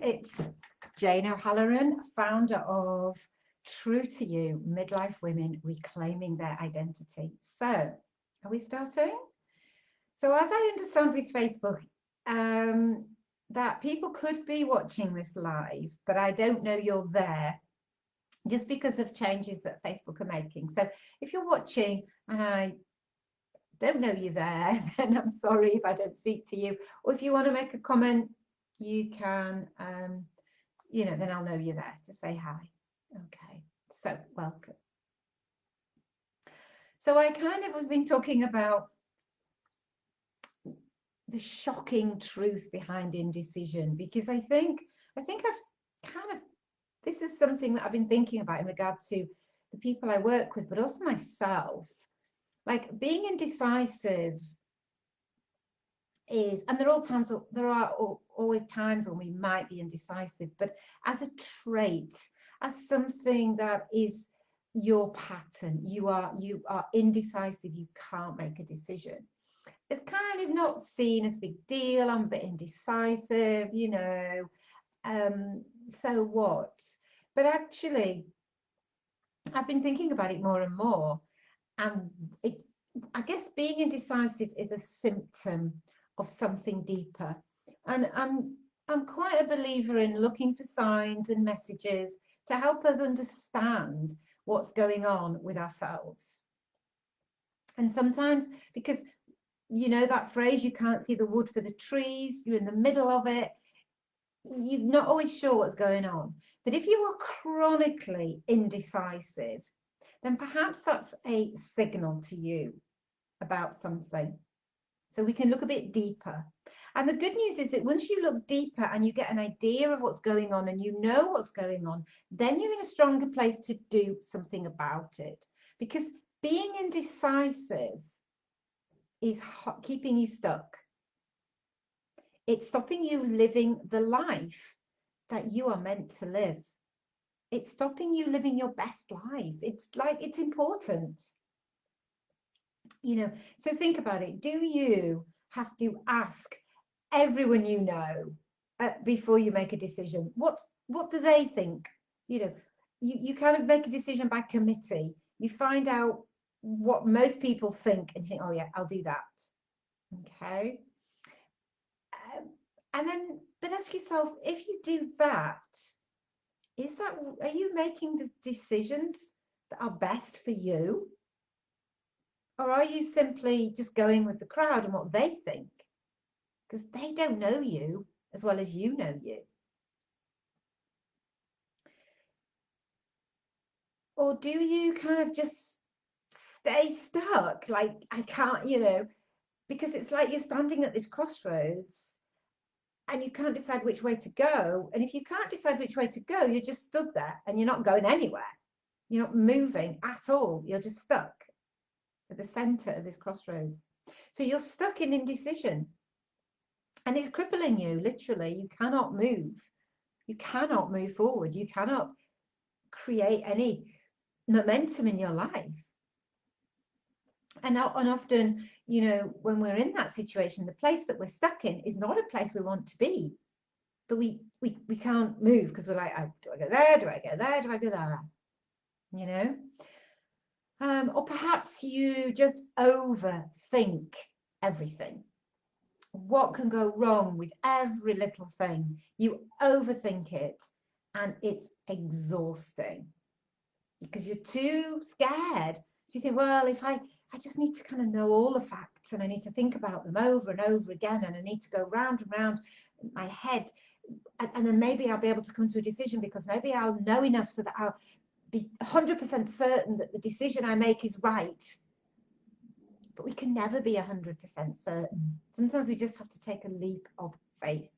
it's Jane O'Halloran, founder of True to You, Midlife Women Reclaiming Their Identity. So, are we starting? So, as I understand with Facebook, that people could be watching this live, but I don't know you're there just because of changes that Facebook are making. So, if you're watching and I don't know you there, then I'm sorry if I don't speak to you. Or if you want to make a comment, you can, then I'll know you're there to say hi. Okay, so welcome. So I kind of have been talking about the shocking truth behind indecision because I think I've kind of, this is something that I've been thinking about in regard to the people I work with, but also myself. Like being indecisive is, and there are always times when we might be indecisive, but as a trait, as something that is your pattern, you are indecisive, you can't make a decision. It's kind of not seen as a big deal. I'm a bit indecisive, so what? But actually, I've been thinking about it more and more, and I guess being indecisive is a symptom of something deeper. And I'm quite a believer in looking for signs and messages to help us understand what's going on with ourselves. And sometimes, because that phrase, you can't see the wood for the trees, you're in the middle of it, you're not always sure what's going on. But if you are chronically indecisive, then perhaps that's a signal to you about something. So we can look a bit deeper. And the good news is that once you look deeper and you get an idea of what's going on and you know what's going on, then you're in a stronger place to do something about it. Because being indecisive is keeping you stuck. It's stopping you living the life that you are meant to live. It's stopping you living your best life. It's important. So think about it. Do you have to ask everyone you know before you make a decision? What do they think? You kind of make a decision by committee. You find out what most people think and you think, oh yeah, I'll do that. Okay. But ask yourself, if you do that, are you making the decisions that are best for you? Or are you simply just going with the crowd and what they think? Because they don't know you as well as you know you. Or do you kind of just stay stuck? Like, I can't, because it's like you're standing at this crossroads and you can't decide which way to go. And if you can't decide which way to go, you're just stood there and you're not going anywhere. You're not moving at all. You're just stuck at the center of this crossroads. So you're stuck in indecision. And it's crippling you, literally. You cannot move. You cannot move forward. You cannot create any momentum in your life. And often, when we're in that situation, the place that we're stuck in is not a place we want to be. But we can't move because we're like, oh, do I go there? Do I go there? Do I go there? Or perhaps you just overthink everything. What can go wrong with every little thing? You overthink it and it's exhausting because you're too scared. So you think, well, if I just need to kind of know all the facts and I need to think about them over and over again and I need to go round and round my head and then maybe I'll be able to come to a decision because maybe I'll know enough so that I'll be 100% certain that the decision I make is right. But we can never be 100% certain. Sometimes we just have to take a leap of faith.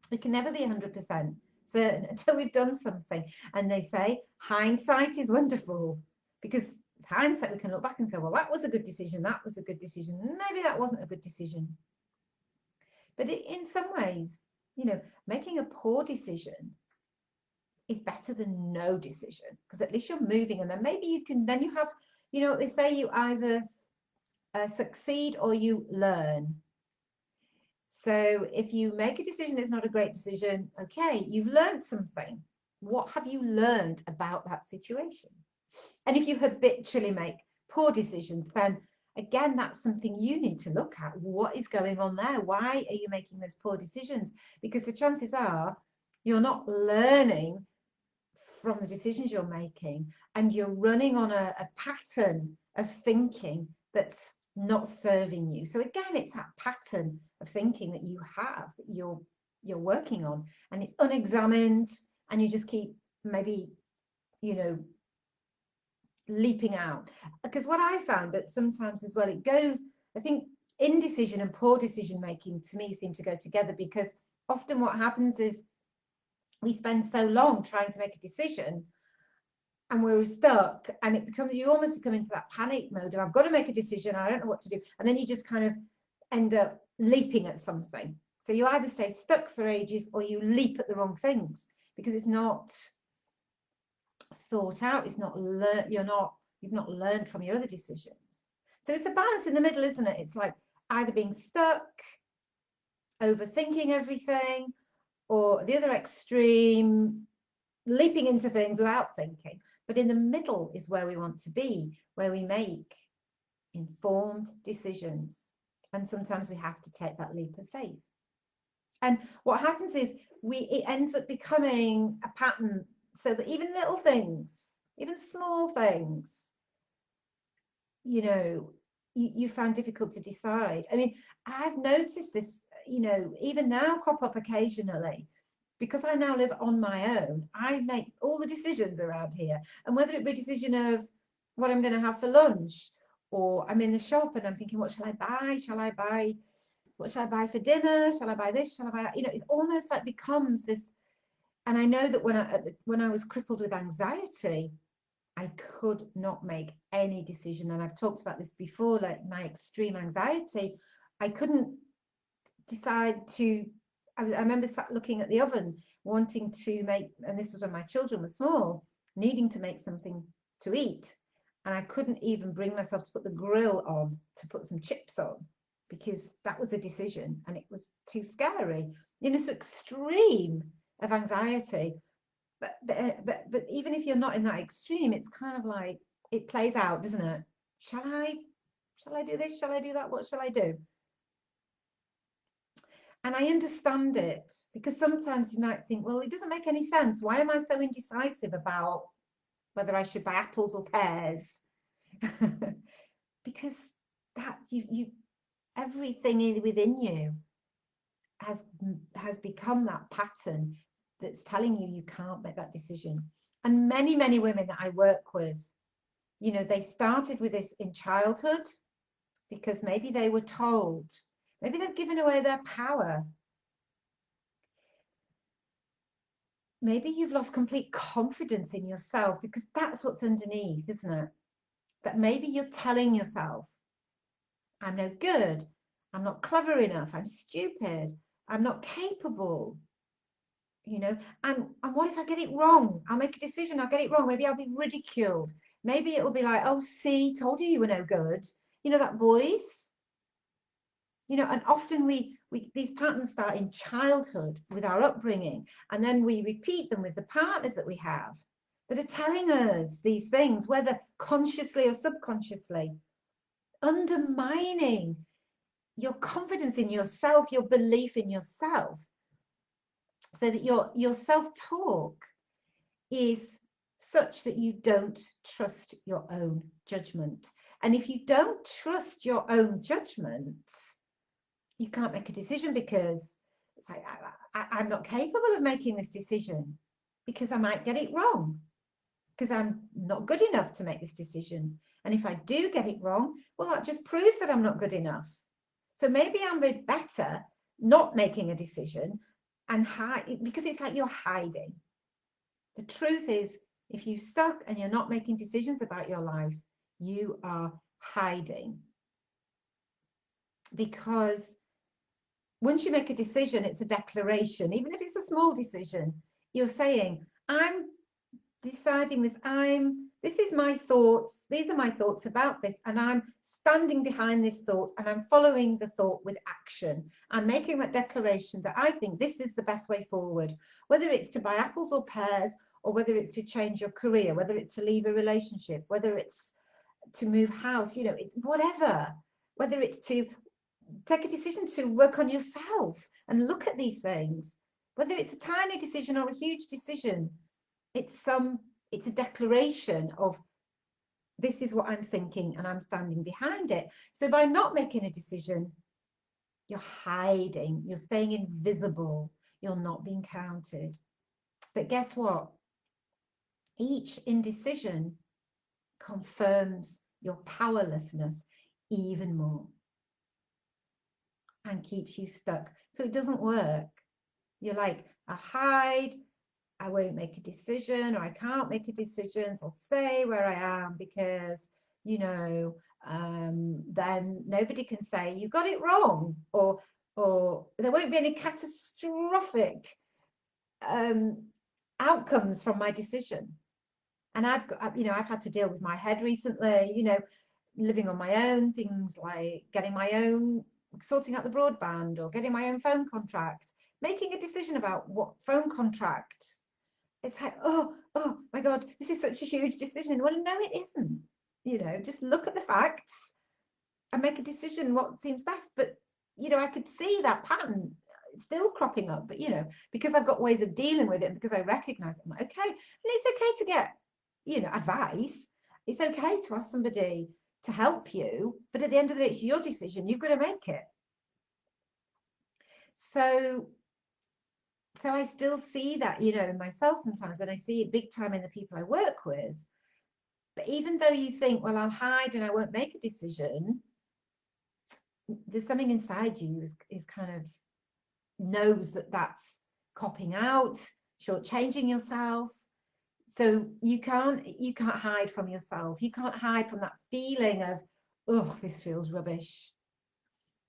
We can never be 100% certain until we've done something. And they say hindsight is wonderful because hindsight, we can look back and go, well, that was a good decision. That was a good decision. Maybe that wasn't a good decision. But in some ways, making a poor decision is better than no decision because at least you're moving and then maybe you have, they say you either succeed or you learn. So if you make a decision, it's not a great decision. Okay, you've learned something. What have you learned about that situation? And if you habitually make poor decisions, then again, that's something you need to look at. What is going on there? Why are you making those poor decisions? Because the chances are you're not learning from the decisions you're making, and you're running on a pattern of thinking that's not serving you. So again, it's that pattern of thinking that you have, that you're working on, and it's unexamined, and you just keep maybe, you know, leaping out. Because what I found that sometimes as well, it goes, I think indecision and poor decision making to me seem to go together, because often what happens is we spend so long trying to make a decision and we're stuck, and it becomes, you almost become into that panic mode of I've got to make a decision, I don't know what to do, and then you just kind of end up leaping at something. So you either stay stuck for ages or you leap at the wrong things because it's not thought out, it's not learned, you've not learned from your other decisions. So it's a balance in the middle, isn't it? It's like either being stuck, overthinking everything, or the other extreme, leaping into things without thinking. But in the middle is where we want to be, where we make informed decisions. And sometimes we have to take that leap of faith. And what happens is it ends up becoming a pattern, so that even little things, even small things, you find difficult to decide. I mean, I've noticed this, even now crop up occasionally. Because I now live on my own, I make all the decisions around here. And whether it be a decision of what I'm going to have for lunch, or I'm in the shop and I'm thinking, what shall I buy? What shall I buy for dinner? Shall I buy this? Shall I buy that? It's almost like becomes this. And I know that when I was crippled with anxiety, I could not make any decision. And I've talked about this before, like my extreme anxiety, I couldn't decide to. I remember sat looking at the oven, wanting to make, and this was when my children were small, needing to make something to eat. And I couldn't even bring myself to put the grill on to put some chips on, because that was a decision and it was too scary. So extreme of anxiety. But even if you're not in that extreme, it's kind of like it plays out, doesn't it? Shall I do this? Shall I do that? What shall I do? And I understand it, because sometimes you might think, well, it doesn't make any sense. Why am I so indecisive about whether I should buy apples or pears? Because that's you everything within you has become that pattern that's telling you you can't make that decision. And many women that I work with, they started with this in childhood because maybe they were told, maybe they've given away their power. Maybe you've lost complete confidence in yourself, because that's what's underneath, isn't it? That maybe you're telling yourself, I'm no good, I'm not clever enough, I'm stupid, I'm not capable, and what if I get it wrong? I'll make a decision, I'll get it wrong, maybe I'll be ridiculed, maybe it'll be like, oh, see, told you were no good, that voice. And often we these patterns start in childhood with our upbringing, and then we repeat them with the partners that we have that are telling us these things, whether consciously or subconsciously, undermining your confidence in yourself, your belief in yourself, so that your self-talk is such that you don't trust your own judgment. And if you don't trust your own judgment, you can't make a decision, because it's like, I'm not capable of making this decision because I might get it wrong, because I'm not good enough to make this decision. And if I do get it wrong, well, that just proves that I'm not good enough. So maybe I'm better not making a decision and hide, because it's like you're hiding. The truth is, if you're stuck and you're not making decisions about your life, you are hiding. Because once you make a decision, it's a declaration. Even if it's a small decision, you're saying, I'm deciding this. This is my thoughts. These are my thoughts about this. And I'm standing behind this thought and I'm following the thought with action. I'm making that declaration that I think this is the best way forward, whether it's to buy apples or pears, or whether it's to change your career, whether it's to leave a relationship, whether it's to move house, whatever, whether it's to take a decision to work on yourself and look at these things, whether it's a tiny decision or a huge decision. It's a declaration of this is what I'm thinking and I'm standing behind it. So by not making a decision, you're hiding, you're staying invisible, you're not being counted. But guess what? Each indecision confirms your powerlessness even more and keeps you stuck. So it doesn't work. You're like, I hide, I won't make a decision, or I can't make a decision, so I'll stay where I am because, then nobody can say you got it wrong, or there won't be any catastrophic outcomes from my decision. And I've had to deal with my head recently, living on my own, things like sorting out the broadband or getting my own phone contract, making a decision about what phone contract. It's like, oh my God, this is such a huge decision. Well, no, it isn't. Just look at the facts and make a decision what seems best. But, I could see that pattern still cropping up, but, because I've got ways of dealing with it and because I recognize it, I'm like, okay, and it's okay to get, advice. It's okay to ask somebody to help you, but at the end of the day, it's your decision. You've got to make it. So I still see that, in myself sometimes, and I see it big time in the people I work with. But even though you think, well, I'll hide and I won't make a decision, there's something inside you is kind of knows that that's copping out, shortchanging yourself. So you can't hide from yourself. You can't hide from that feeling of, oh, this feels rubbish.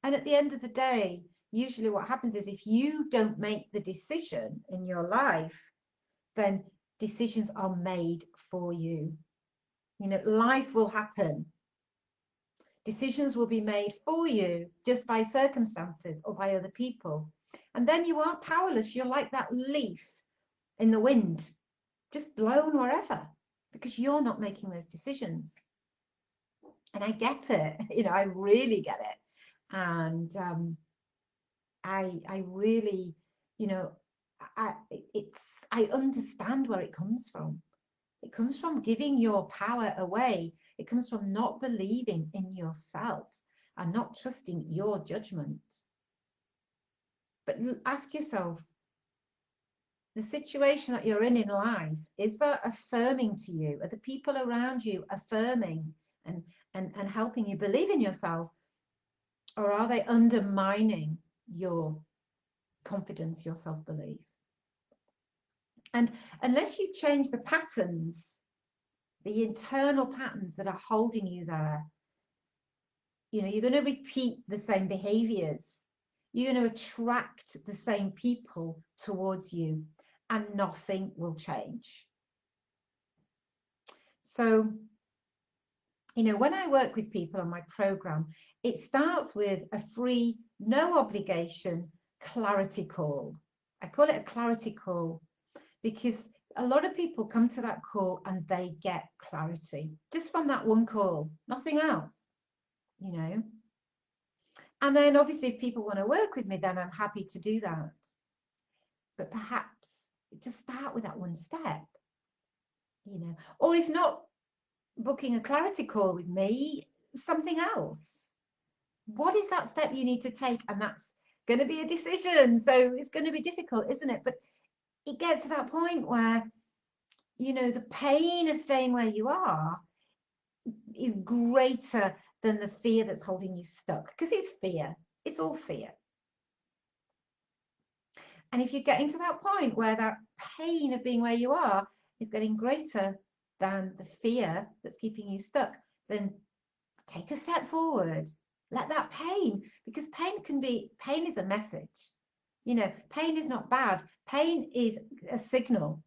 And at the end of the day, usually what happens is if you don't make the decision in your life, then decisions are made for you. Life will happen. Decisions will be made for you just by circumstances or by other people. And then you are powerless. You're like that leaf in the wind, just blown wherever, because you're not making those decisions. And I get it. I really get it. And I really, I understand where it comes from. It comes from giving your power away. It comes from not believing in yourself and not trusting your judgment. But ask yourself, the situation that you're in life, is that affirming to you? Are the people around you affirming and helping you believe in yourself? Or are they undermining your confidence, your self-belief? And unless you change the patterns, the internal patterns that are holding you there, you're going to repeat the same behaviors. You're going to attract the same people towards you, and nothing will change. So, when I work with people on my program, it starts with a free, no obligation clarity call. I call it a clarity call because a lot of people come to that call and they get clarity just from that one call, nothing else, And then obviously if people want to work with me, then I'm happy to do that. But perhaps just start with that one step, or if not booking a clarity call with me, something else. What is that step you need to take? And that's going to be a decision. So it's going to be difficult, isn't it? But it gets to that point where, the pain of staying where you are is greater than the fear that's holding you stuck, because it's fear. It's all fear. And if you're getting to that point where that pain of being where you are is getting greater than the fear that's keeping you stuck, then take a step forward. Let that pain, because pain is a message. Pain is not bad. Pain is a signal.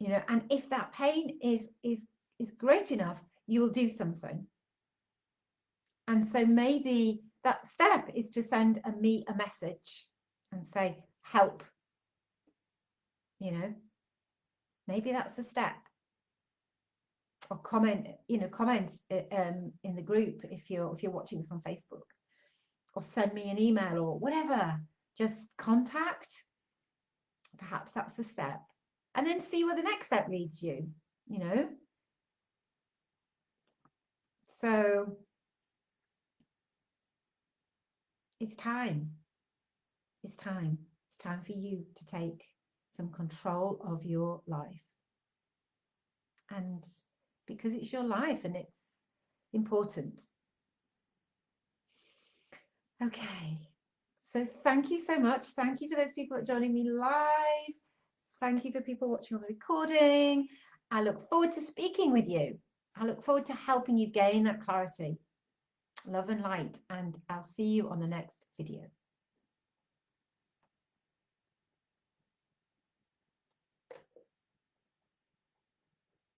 And if that pain is great enough, you will do something. And so maybe that step is to send me a message and say, help, you know, maybe that's a step. Or comment, comment in the group if you're watching this on Facebook, or send me an email or whatever. Just contact. Perhaps that's a step. And then see where the next step leads you, you know. So it's time. It's time. It's time for you to take some control of your life. And because it's your life and it's important. Okay. So thank you so much. Thank you for those people that are joining me live. Thank you for people watching on the recording. I look forward to speaking with you. I look forward to helping you gain that clarity. Love and light, and I'll see you on the next video.